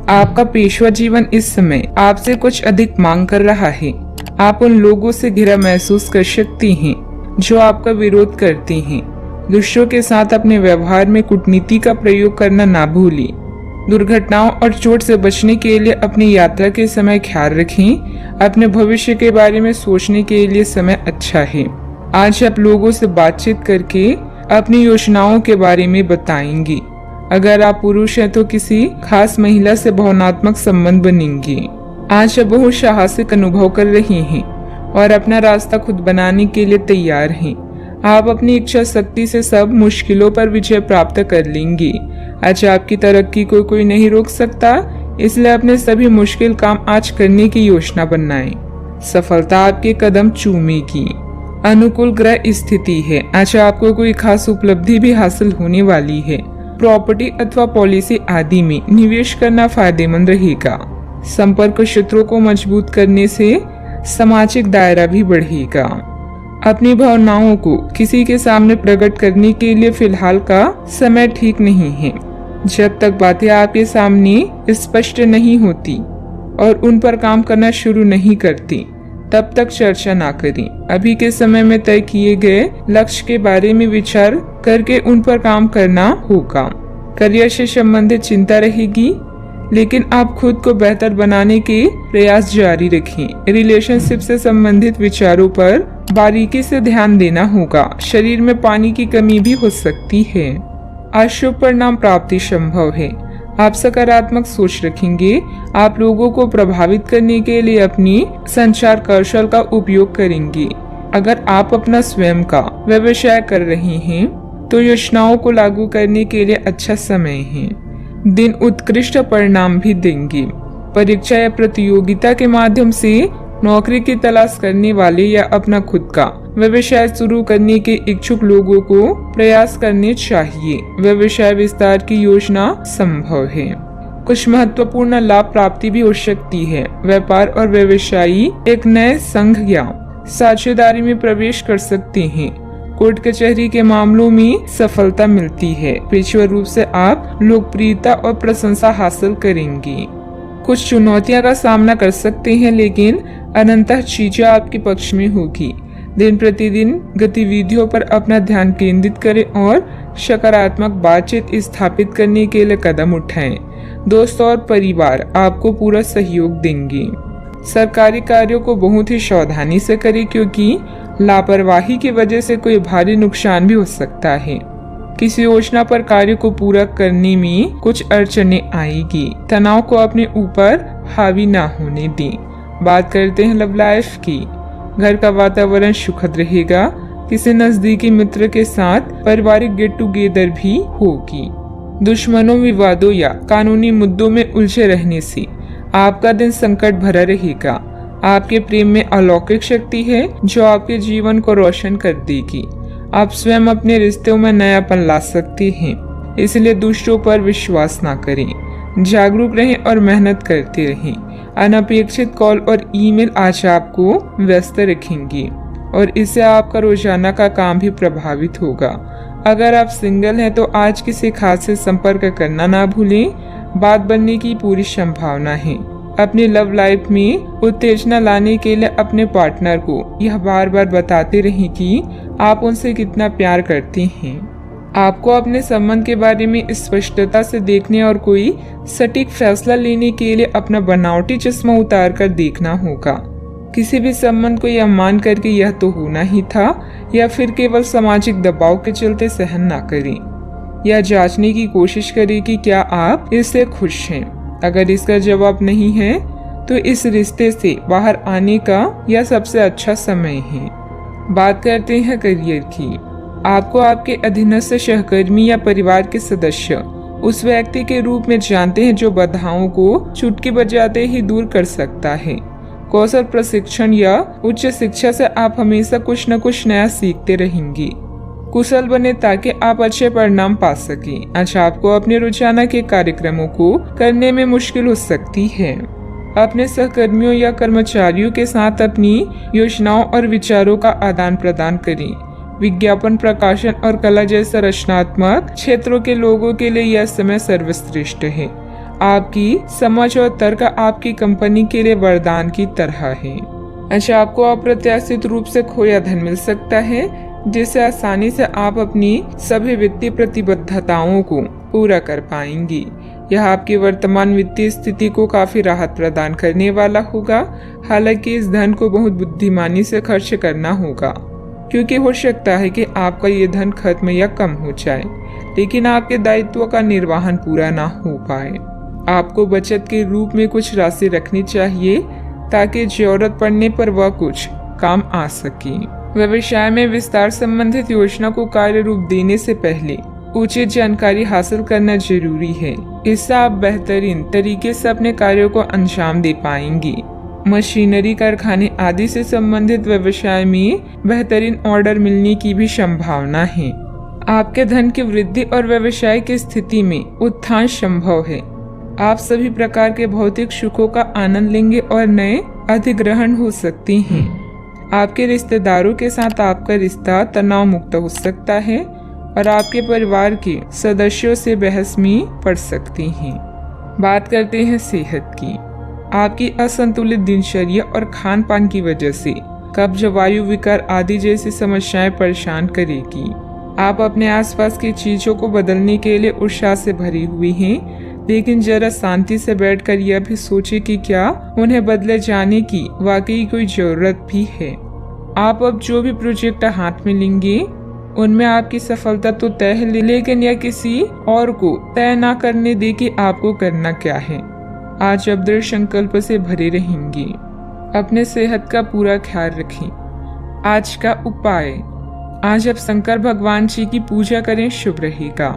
आपका पेशवा जीवन इस समय आपसे कुछ अधिक मांग कर रहा है। आप उन लोगों से घिरा महसूस कर सकती हैं जो आपका विरोध करते हैं। दूसरों के साथ अपने व्यवहार में कूटनीति का प्रयोग करना ना भूलें। दुर्घटनाओं और चोट से बचने के लिए अपनी यात्रा के समय ख्याल रखें। अपने भविष्य के बारे में सोचने के लिए समय अच्छा है। आज आप लोगों से बातचीत करके अपनी योजनाओं के बारे में बताएंगे। अगर आप पुरुष हैं तो किसी खास महिला से भावनात्मक संबंध बनेंगे। आज आप बहुत साहसिक अनुभव कर रहे हैं और अपना रास्ता खुद बनाने के लिए तैयार हैं। आप अपनी इच्छा शक्ति से सब मुश्किलों पर विजय प्राप्त कर लेंगे। आज आपकी तरक्की को कोई नहीं रोक सकता, इसलिए अपने सभी मुश्किल काम आज करने की योजना बनाएं। सफलता आपके कदम चूमेगी। अनुकूल ग्रह स्थिति है। आज आपको कोई खास उपलब्धि भी हासिल होने वाली है। प्रॉपर्टी अथवा पॉलिसी आदि में निवेश करना फायदेमंद रहेगा। संपर्क क्षेत्रों को मजबूत करने से सामाजिक दायरा भी बढ़ेगा। अपनी भावनाओं को किसी के सामने प्रकट करने के लिए फिलहाल का समय ठीक नहीं है। जब तक बातें आपके सामने स्पष्ट नहीं होती और उन पर काम करना शुरू नहीं करती, तब तक चर्चा ना करें। अभी के समय में तय किए गए लक्ष्य के बारे में विचार करके उन पर काम करना होगा। करियर से संबंधित चिंता रहेगी, लेकिन आप खुद को बेहतर बनाने के प्रयास जारी रखें। रिलेशनशिप से संबंधित विचारों पर बारीकी से ध्यान देना होगा। शरीर में पानी की कमी भी हो सकती है। आज शुभ परिणाम प्राप्ति संभव है। आप सकारात्मक सोच रखेंगे। आप लोगों को प्रभावित करने के लिए अपनी संचार कौशल का उपयोग करेंगे। अगर आप अपना स्वयं का व्यवसाय कर रहे हैं तो योजनाओं को लागू करने के लिए अच्छा समय है। दिन उत्कृष्ट परिणाम भी देंगे। परीक्षा या प्रतियोगिता के माध्यम से नौकरी की तलाश करने वाले या अपना खुद का व्यवसाय शुरू करने के इच्छुक लोगों को प्रयास करने चाहिए। व्यवसाय विस्तार की योजना संभव है। कुछ महत्वपूर्ण लाभ प्राप्ति भी हो सकती है। व्यापार और व्यवसायी एक नए संघ या साझेदारी में प्रवेश कर सकते हैं। कोर्ट कचहरी के मामलों में सफलता मिलती है। पेशेवर रूप से आप लोकप्रियता और प्रशंसा हासिल करेंगे। कुछ चुनौतियां का सामना कर सकते हैं, लेकिन अनंतः चीजें आपके पक्ष में होगी। दिन प्रतिदिन गतिविधियों पर अपना ध्यान केंद्रित करें और सकारात्मक बातचीत स्थापित करने के लिए कदम उठाएं। दोस्त और परिवार आपको पूरा सहयोग देंगे। सरकारी कार्यों को बहुत ही सावधानी से करें, क्योंकि लापरवाही की वजह से कोई भारी नुकसान भी हो सकता है। किसी योजना पर कार्य को पूरा करने में कुछ अड़चनें आएगी। तनाव को अपने ऊपर हावी ना होने दें। बात करते हैं लव लाइफ की। घर का वातावरण सुखद रहेगा। किसी नजदीकी मित्र के साथ पारिवारिक गेट टुगेदर भी होगी। दुश्मनों, विवादों या कानूनी मुद्दों में उलझे रहने से आपका दिन संकट भरा रहेगा। आपके प्रेम में अलौकिक शक्ति है जो आपके जीवन को रोशन कर देगी। आप स्वयं अपने रिश्तों में नयापन ला सकते हैं, इसलिए दूसरों पर विश्वास ना करें। जागरूक रहें और मेहनत करते रहें। अनपेक्षित कॉल और ईमेल आज आपको व्यस्त रखेंगे और इससे आपका रोजाना का काम भी प्रभावित होगा। अगर आप सिंगल हैं तो आज किसी खास से संपर्क करना ना भूलें। बात बनने की पूरी संभावना है। अपनी लव लाइफ में उत्तेजना लाने के लिए अपने पार्टनर को यह बार बार बताते रहें कि आप उनसे कितना प्यार करते हैं। आपको अपने संबंध के बारे में स्पष्टता से देखने और कोई सटीक फैसला लेने के लिए अपना बनावटी चश्मा उतार कर देखना होगा। किसी भी संबंध को यह मान करके यह तो होना ही था या फिर केवल सामाजिक दबाव के चलते सहन ना करें। यह जांचने की कोशिश करें कि क्या आप इससे खुश हैं। अगर इसका जवाब नहीं है तो इस रिश्ते से बाहर आने का यह सबसे अच्छा समय है। बात करते हैं करियर की। आपको आपके अधीनस्थ सहकर्मी या परिवार के सदस्य उस व्यक्ति के रूप में जानते हैं जो बाधाओं को चुटकी बजाते ही दूर कर सकता है। कौशल प्रशिक्षण या उच्च शिक्षा से आप हमेशा कुछ न कुछ नया सीखते रहेंगे। कुशल बने ताकि आप अच्छे परिणाम पा सकें। आज आपको अपने रोजाना के कार्यक्रमों को करने में मुश्किल हो सकती है। अपने सहकर्मियों या कर्मचारियों के साथ अपनी योजनाओं और विचारों का आदान प्रदान करें। विज्ञापन, प्रकाशन और कला जैसे रचनात्मक क्षेत्रों के लोगों के लिए यह समय सर्वश्रेष्ठ है। आपकी समझ और तर्क आपकी कंपनी के लिए वरदान की तरह है। अच्छा, आपको अप्रत्याशित रूप से खोया धन मिल सकता है, जिससे आसानी से आप अपनी सभी वित्तीय प्रतिबद्धताओं को पूरा कर पाएंगी। यह आपकी वर्तमान वित्तीय स्थिति को काफी राहत प्रदान करने वाला होगा। हालांकि इस धन को बहुत बुद्धिमानी से खर्च करना होगा, क्योंकि हो सकता है कि आपका ये धन खत्म या कम हो जाए, लेकिन आपके दायित्व का निर्वहन पूरा ना हो पाए। आपको बचत के रूप में कुछ राशि रखनी चाहिए, ताकि जरूरत पड़ने पर वह कुछ काम आ सके। व्यवसाय में विस्तार संबंधित योजना को कार्य रूप देने से पहले उचित जानकारी हासिल करना जरूरी है। इससे आप बेहतरीन तरीके से अपने कार्यों को अंजाम दे पाएंगी। मशीनरी, कारखाने आदि से संबंधित व्यवसाय में बेहतरीन ऑर्डर मिलने की भी संभावना है। आपके धन की वृद्धि और व्यवसाय की स्थिति में उत्थान संभव है। आप सभी प्रकार के भौतिक सुखों का आनंद लेंगे और नए अधिग्रहण हो सकते हैं। आपके रिश्तेदारों के साथ आपका रिश्ता तनाव मुक्त हो सकता है और आपके परिवार के सदस्यों से बहस में पड़ सकते हैं। बात करते हैं सेहत की। आपकी असंतुलित दिनचर्या और खान पान की वजह से कब्ज, वायु विकार आदि जैसी समस्याएं परेशान करेगी। आप अपने आसपास की चीजों को बदलने के लिए उत्साह से भरी हुई हैं, लेकिन जरा शांति से बैठकर यह भी सोचें कि क्या उन्हें बदले जाने की वाकई कोई जरूरत भी है। आप अब जो भी प्रोजेक्ट हाथ में लेंगे उनमें आपकी सफलता तो तय है, लेकिन यह किसी और को तय ना करने दे कि आपको करना क्या है। आज आप दृढ़ संकल्प से भरे रहेंगे। अपने सेहत का पूरा ख्याल रखें। आज का उपाय, आज आप शंकर भगवान जी की पूजा करें, शुभ रहेगा।